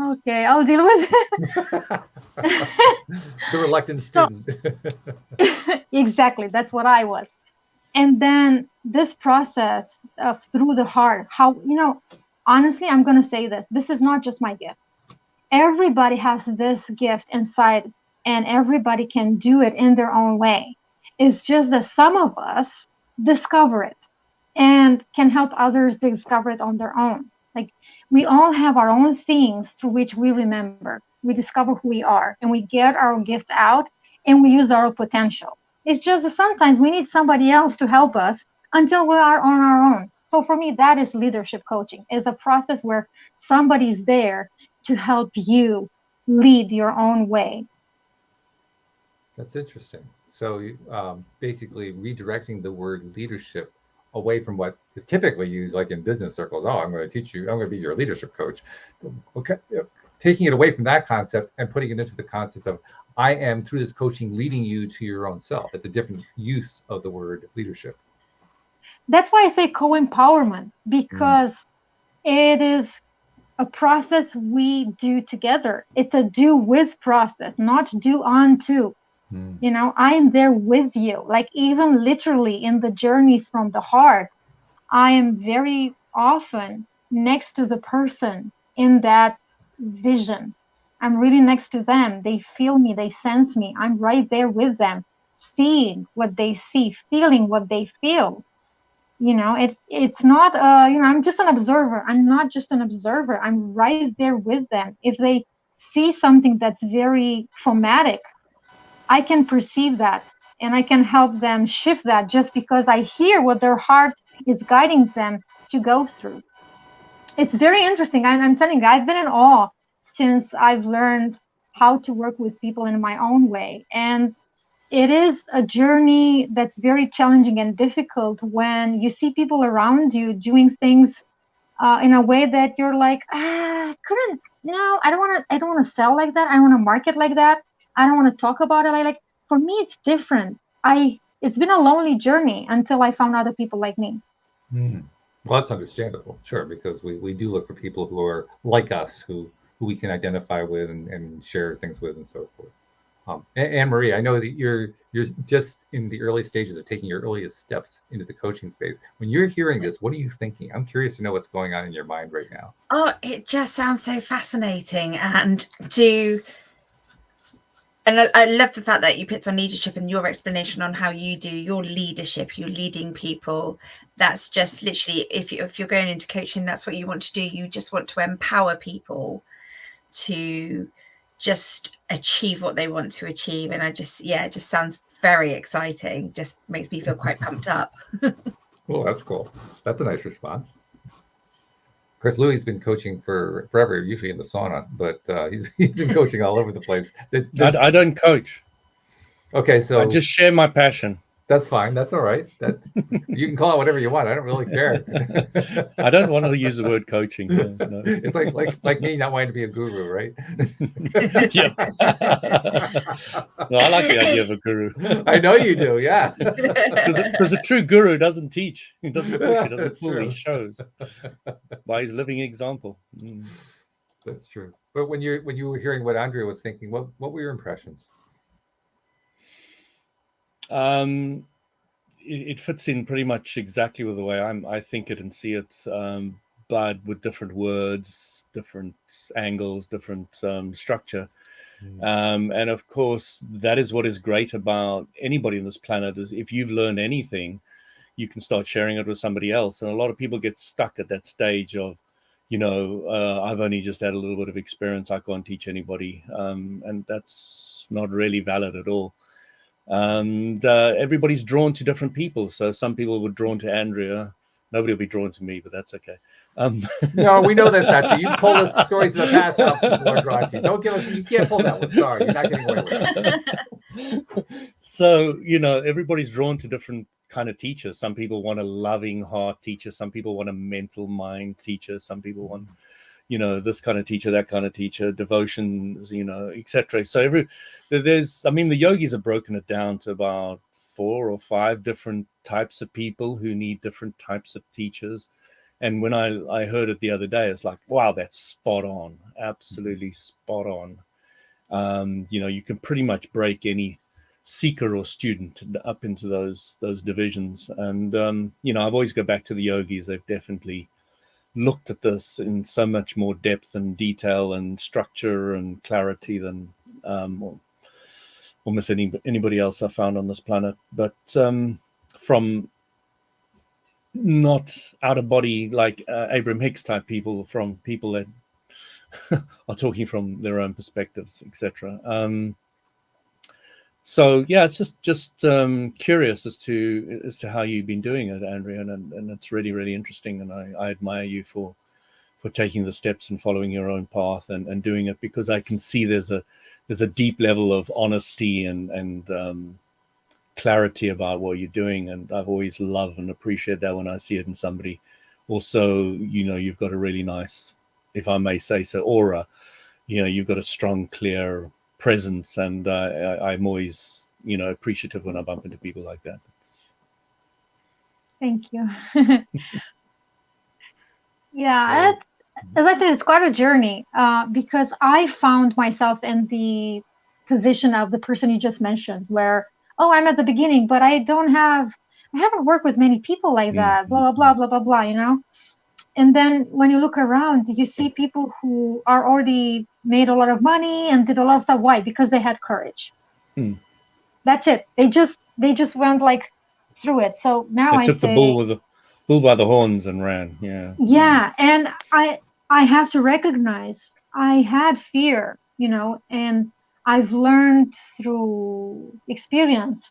okay, I'll deal with it. The reluctant student. Exactly, that's what I was. And then this process of through the heart, how, honestly, I'm going to say this is not just my gift. Everybody has this gift inside, and everybody can do it in their own way. It's just that some of us discover it and can help others discover it on their own. Like, we all have our own things through which we remember. We discover who we are, and we get our gifts out, and we use our potential. It's just that sometimes we need somebody else to help us until we are on our own. So for me, that is leadership coaching. It's a process where somebody's there to help you lead your own way. That's interesting. So basically redirecting the word leadership away from what is typically used, like in business circles. Oh, I'm going to teach you, I'm going to be your leadership coach. Okay, taking it away from that concept and putting it into the concept of, I am, through this coaching, leading you to your own self. It's a different use of the word leadership. That's why I say co-empowerment, because it is a process we do together. It's a do with process, not do unto. I'm there with you. Like, even literally in the journeys from the heart, I am very often next to the person in that vision. I'm really next to them. They feel me, they sense me. I'm right there with them, seeing what they see, feeling what they feel. It's not I'm just an observer. I'm not just an observer. I'm right there with them. If they see something that's very traumatic, I can perceive that, and I can help them shift that just because I hear what their heart is guiding them to go through. It's very interesting. I'm telling you, I've been in awe since I've learned how to work with people in my own way. And it is a journey that's very challenging and difficult when you see people around you doing things in a way that you're like, I don't want to sell like that. I don't want to market like that. I don't want to talk about it like. For me, it's different. It's been a lonely journey until I found other people like me. Well, that's understandable, sure, because we do look for people who are like us, who we can identify with and share things with and so forth. Anne-Marie, I know that you're just in the early stages of taking your earliest steps into the coaching space. When you're hearing this, what are you thinking? I'm curious to know what's going on in your mind right now. Oh, it just sounds so fascinating. And I love the fact that you picked on leadership and your explanation on how you do your leadership. You're leading people. That's just literally, if you're going into coaching, that's what you want to do. You just want to empower people to just achieve what they want to achieve. And it just sounds very exciting. Just makes me feel quite pumped up. Well, that's cool. That's a nice response. Of course, Louie's been coaching for forever, usually in the sauna, but he's been coaching all over the place. I don't coach. Okay, so I just share my passion. That's fine. That's all right. That you can call it whatever you want. I don't really care. I don't want to use the word coaching. No. It's like me not wanting to be a guru, right? Yeah. No, I like the idea of a guru. I know you do, yeah. Because a true guru doesn't teach. He doesn't push. He doesn't That's fool. true. He shows by his living example. That's true. But when you were hearing what Andrea was thinking, what were your impressions? It fits in pretty much exactly with the way I think it and see it, but with different words, different angles, different structure. And of course, that is what is great about anybody on this planet, is if you've learned anything, you can start sharing it with somebody else. And a lot of people get stuck at that stage of, I've only just had a little bit of experience, I can't teach anybody. And that's not really valid at all. And everybody's drawn to different people. So some people were drawn to Andrea. Nobody will be drawn to me, but that's okay. No, we know that's not true. You've told us stories in the past how people are drawn to you. Don't give us, you can't pull that one. Sorry, you're not getting away with it. So, everybody's drawn to different kind of teachers. Some people want a loving heart teacher. Some people want a mental mind teacher. Some people want, this kind of teacher, that kind of teacher, devotions, etc. So the yogis have broken it down to about 4 or 5 different types of people who need different types of teachers. And when I heard it the other day, it's like, wow, that's spot on. Absolutely spot on. You can pretty much break any seeker or student up into those divisions. And, I've always go back to the yogis. They've definitely looked at this in so much more depth and detail and structure and clarity than almost anybody else I found on this planet. But from not out of body like Abraham Hicks type people, from people that are talking from their own perspectives, etc. So yeah, it's just curious as to how you've been doing it, Andrea, and it's really, really interesting. And I admire you for taking the steps and following your own path and doing it, because I can see there's a deep level of honesty and clarity about what you're doing, and I've always loved and appreciated that when I see it in somebody. Also, you've got a really nice, if I may say so, aura. You've got a strong, clear presence, and I'm always appreciative when I bump into people like that. Thank you. Yeah, as I said, it's quite a journey, because I found myself in the position of the person you just mentioned, where I'm at the beginning, but I haven't worked with many people like that, blah blah blah blah blah blah, And then when you look around, you see people who are already made a lot of money and did a lot of stuff. Why? Because they had courage. That's it. They just went like through it. So now they took the bull by the horns and ran. Yeah. Yeah, and I have to recognize I had fear, and I've learned through experience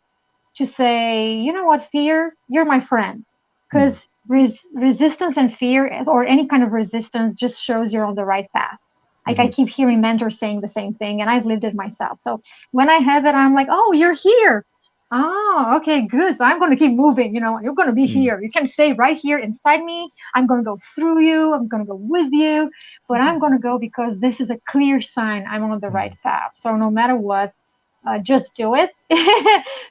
to say, you know what, fear, you're my friend, because resistance and fear, or any kind of resistance, just shows you're on the right path. Like I keep hearing mentors saying the same thing, and I've lived it myself. So when I have it, I'm like, oh, you're here. Oh, okay, good. So I'm going to keep moving. You're going to be here. You can stay right here inside me. I'm going to go through you. I'm going to go with you. But I'm going to go because this is a clear sign I'm on the right path. So no matter what, just do it,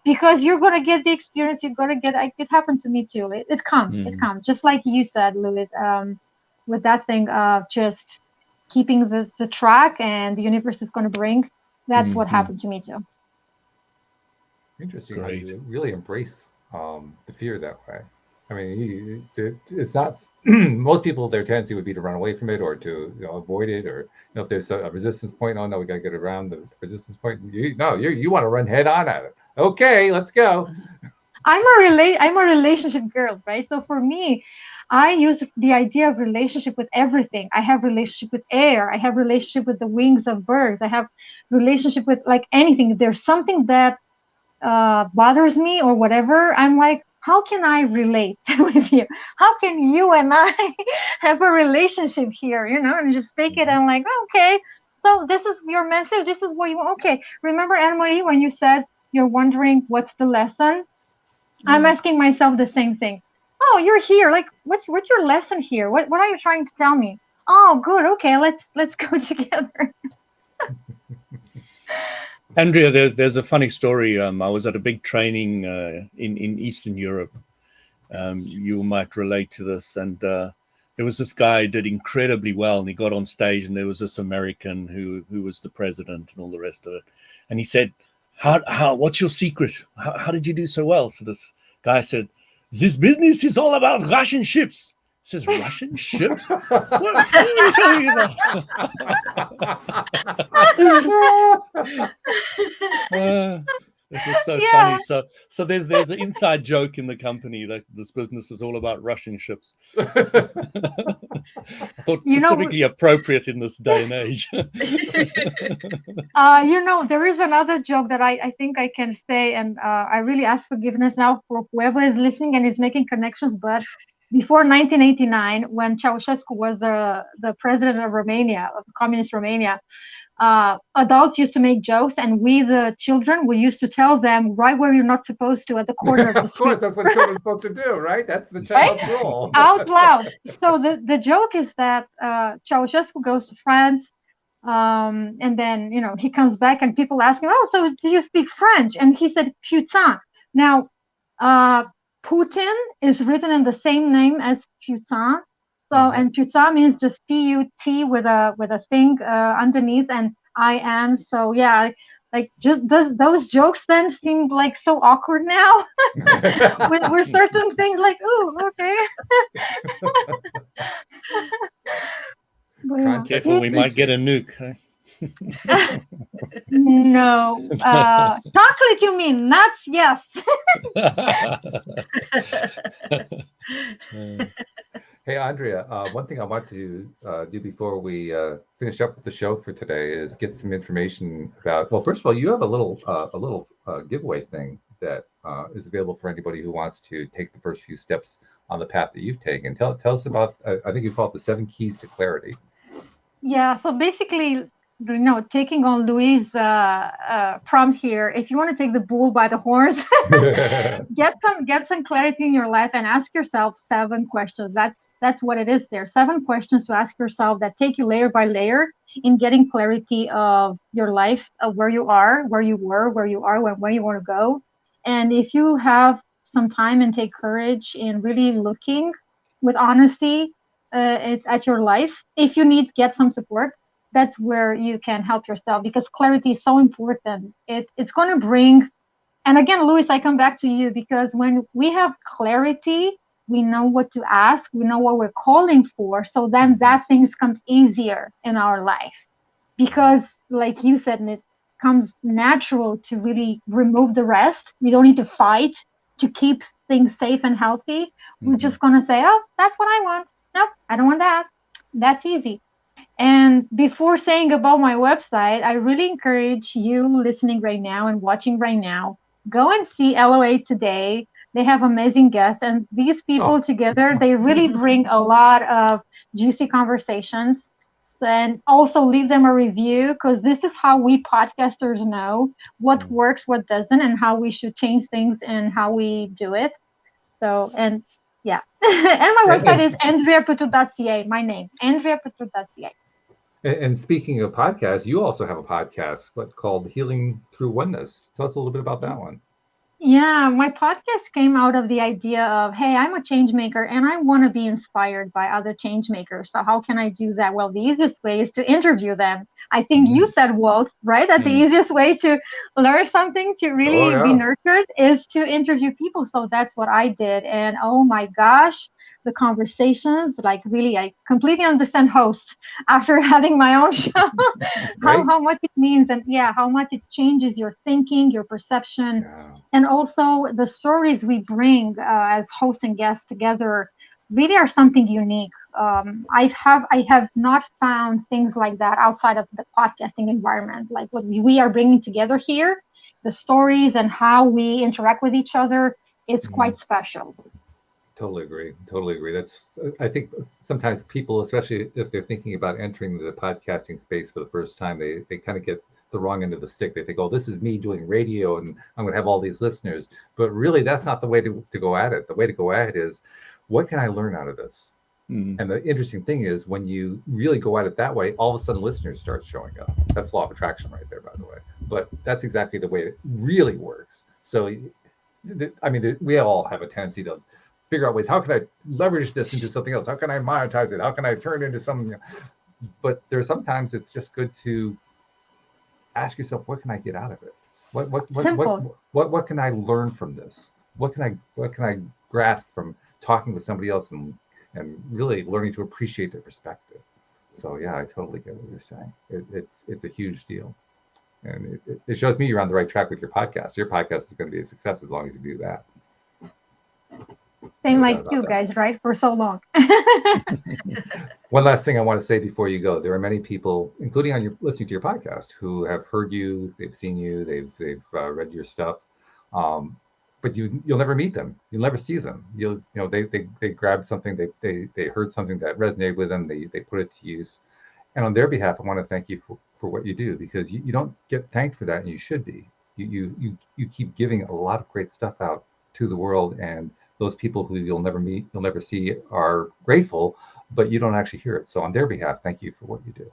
because you're going to get the experience. You're going to get, it happened to me too. It comes. It comes. Just like you said, Louis, with that thing of just keeping the track, and the universe is going to bring. That's what happened to me too. Interesting how you really embrace the fear that way. I mean, it's not most people, their tendency would be to run away from it, or to avoid it, or if there's a resistance point, oh no, we got to get around the resistance point. You want to run head on at it. Okay, let's go. I'm a relationship girl, right? So for me, I use the idea of relationship with everything. I have relationship with air. I have relationship with the wings of birds. I have relationship with like anything. If there's something that bothers me or whatever, I'm like, how can I relate with you? How can you and I have a relationship here? And just take it and like, okay, so this is your message. This is what you want. Okay. Remember, Anne-Marie, when you said you're wondering what's the lesson? I'm asking myself the same thing. Oh, you're here. Like, what's your lesson here? What are you trying to tell me? Oh, good. Okay, let's go together. Andrea, there's a funny story. I was at a big training in Eastern Europe. You might relate to this. And there was this guy who did incredibly well, and he got on stage, and there was this American who was the president and all the rest of it. And he said, "How? What's your secret? How did you do so well?" So this guy said, "This business is all about Russian ships." He says, "Russian ships? What are you talking about?" It was so funny. So there's an inside joke in the company that this business is all about Russian ships. I thought specifically appropriate in this day and age. There is another joke that I think I can say, and I really ask forgiveness now for whoever is listening and is making connections. But before 1989, when Ceausescu was the president of Romania, of communist Romania, adults used to make jokes, and we, the children, we used to tell them right where you're not supposed to, at the corner of the street. Of course, that's what children are supposed to do, right? That's the child's role. Out loud. So the joke is that Ceausescu goes to France, and then he comes back, and people ask him, "Oh, so do you speak French?" And he said, "Putain." Now, Putin is written in the same name as Putain. So, and putain means just P-U-T with a thing underneath, and I am. So yeah, like just those jokes then seem like so awkward now. with certain things like, ooh, okay. Careful, we might get a nuke. Huh? No, chocolate you mean, nuts? Yes. Hey, Andrea, one thing I want to do before we finish up with the show for today is get some information about, well, first of all, you have a little giveaway thing that is available for anybody who wants to take the first few steps on the path that you've taken. Tell us about, I think you call it the 7 keys to clarity. Yeah, so basically, taking on Louis' prompt here, if you want to take the bull by the horns, get some clarity in your life and ask yourself 7 questions. That's what it is there. 7 questions to ask yourself that take you layer by layer in getting clarity of your life, of where you are, where you were, where you are, where you want to go. And if you have some time and take courage in really looking with honesty it's at your life, if you need to get some support, that's where you can help yourself, because clarity is so important. It's going to bring, and again, Louis, I come back to you, because when we have clarity, we know what to ask, we know what we're calling for, so then that things comes easier in our life, because like you said, it comes natural to really remove the rest. We don't need to fight to keep things safe and healthy. We're just going to say, oh, that's what I want. Nope, I don't want that. That's easy. And before saying about my website, I really encourage you listening right now and watching right now, go and see LOA today. They have amazing guests, and these people together, they really bring a lot of juicy conversations. And also leave them a review, because this is how we podcasters know what works, what doesn't, and how we should change things and how we do it. So, and yeah. And my website is andreapetrut.ca, my name, andreapetrut.ca. And speaking of podcasts, you also have a podcast called Healing Through Oneness. Tell us a little bit about that one. Yeah, my podcast came out of the idea of, hey, I'm a change maker and I want to be inspired by other change makers. So how can I do that? Well, the easiest way is to interview them. I think you said, Walt, right? That the easiest way to learn something, to really be nurtured, is to interview people. So that's what I did. And oh my gosh, the conversations, like really, I completely understand host after having my own show, how much it means, and how much it changes your thinking, your perception, and also the stories we bring as hosts and guests together really are something unique. I have not found things like that outside of the podcasting environment. Like what we are bringing together here, the stories and how we interact with each other is quite special. Totally agree. That's, I think sometimes people, especially if they're thinking about entering the podcasting space for the first time, they kind of get the wrong end of the stick. They think, oh, this is me doing radio and I'm going to have all these listeners. But really, that's not the way to go at it. The way to go at it is, what can I learn out of this? And the interesting thing is, when you really go at it that way, all of a sudden listeners start showing up. That's law of attraction right there, by the way. But that's exactly the way it really works. So, I mean, we all have a tendency to figure out ways, how can I leverage this into something else? How can I monetize it? How can I turn it into something? But there's sometimes it's just good to ask yourself, what can I get out of it? What can I learn from this? What can I grasp from talking with somebody else and really learning to appreciate their perspective? So yeah, I totally get what you're saying. It's a huge deal, and it shows me you're on the right track with your podcast. Your podcast is going to be a success as long as you do that. Same like you guys, right? For so long. One last thing I want to say before you go: there are many people, including on your listening to your podcast, who have heard you, they've seen you, they've read your stuff, but you'll never meet them. You'll never see them. They grabbed something, they heard something that resonated with them. They put it to use, and on their behalf, I want to thank you for what you do, because you don't get thanked for that, and you should be. You keep giving a lot of great stuff out to the world, and those people who you'll never meet, you'll never see, are grateful, but you don't actually hear it. So on their behalf, thank you for what you do.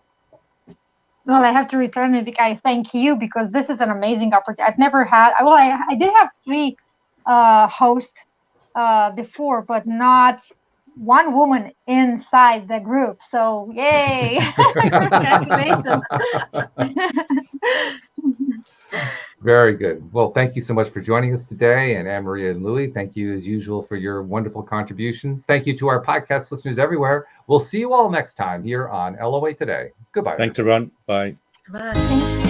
Well, I have to return it, because I thank you, because this is an amazing opportunity. I've never had, well, I did have 3 hosts before, but not one woman inside the group. So yay. Congratulations. Very good. Well, thank you so much for joining us today. And Anne-Marie and Louie, thank you as usual for your wonderful contributions. Thank you to our podcast listeners everywhere. We'll see you all next time here on LOA Today. Goodbye. Thanks, everyone. Bye. Bye.